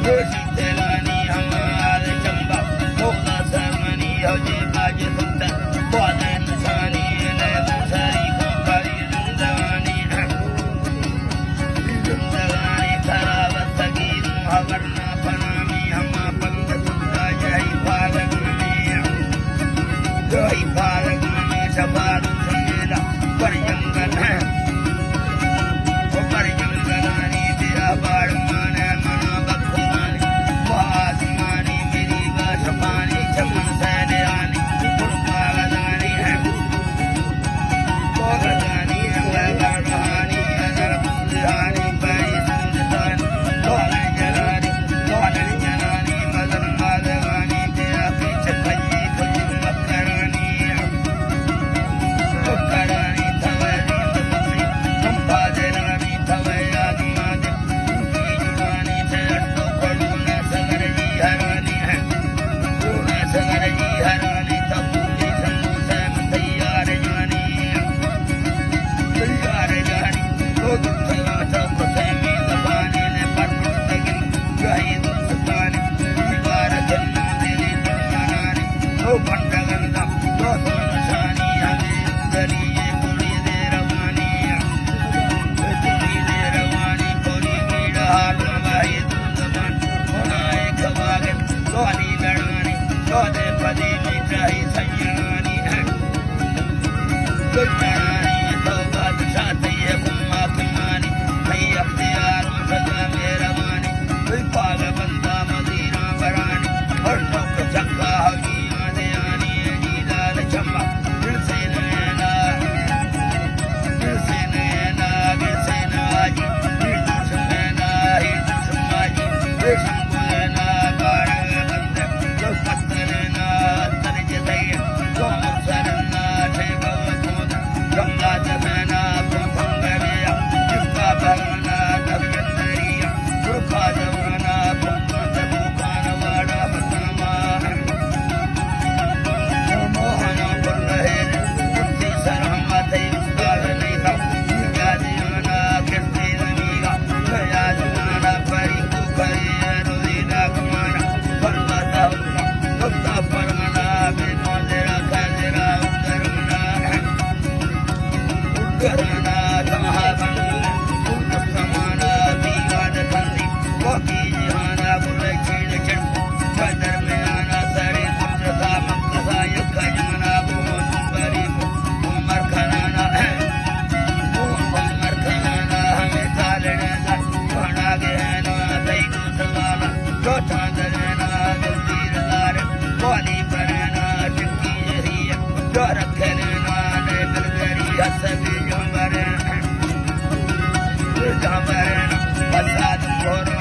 शीतलानी हमार चंबा मोगा समनी हजे बाज सुता बोलन सानी ने सारी को करी जिंदगानी खराब सगी हवरना पनामी हमा पंग सुता जही फालग में सबारू संगेला पर जंगल है पर जंगलानी तेरा बाड़ माने मना बखवानी आसमानी मेरी बात पानी चमन सैने आनी पुरपागदानी है पोगदानी रंगदानी अजर बुद्धानी पैरी सुनदानी लोहन जलानी मदन मादगानी तेरा पीछे खजी खुजी मकरानी थवरी तपसी कंपा जलानी थवयादी मादे जुड़ानी थे अट्टो पड़ूने सगर जी हरानी है तूने सगर जी हरानी तबूली संगू से तैयार जानी तो दुखला चौक से मी दबाने ने पर मुस्तगिल गही दुस्तानी दीवार जन्ना तेरी दुनियानानी तो पंडगंदा तो सोनशानी हमें दरिये कुड़ी दे रवानी कोरी कीड़ा हाथ मवाही दूधमान होनाए खवागे सोनी लड़ानी सोदे पदी मिठाई सैयानी है गुजरानी तो बादशाह तैये कुम्मा कुमानी भई अख्तियार सजा मेहरबानी कोई पाग बंदा मदीना बरानी और टोक चक्का हगी आने आनी जी लाल चम्मा दिल से नैना गिरसे नाजी हिरदुसमाजी शंभुलेना कारग बंदे जो पत्तलेना तरज दैया जो मुसरना थे गव खोदा गंगा जमेना को भंगरिया जिसका भरना दबियंदरिया दुर्खा जवाना भूमत भूखान वाड़ा बतामा मोहना पर रहे कुत्ती सरहमा थे उसका नहीं था यादियाना किस्ती जमीगा यादियाना परी को करी रोजीना कुमारा पर्वता उनका कुत्ता परमना बेनों तेरा खाजरा उगरना कहाँ बनूंगा समाना बीगाद खंदी कोकी जिहाना बुले छेड़ चढ़ कदर में आना सरे कुत्रसा मक्कसा युक्का जमना बहुत बरी उमर खनाना हमें सालने का बना गए ना दई को सवाला जो चांदने ना जल्दीर लार बोली परेना चिक्की जही जो रखे ना ने बिलगरी हसबी जो बरे ना बसाद मोर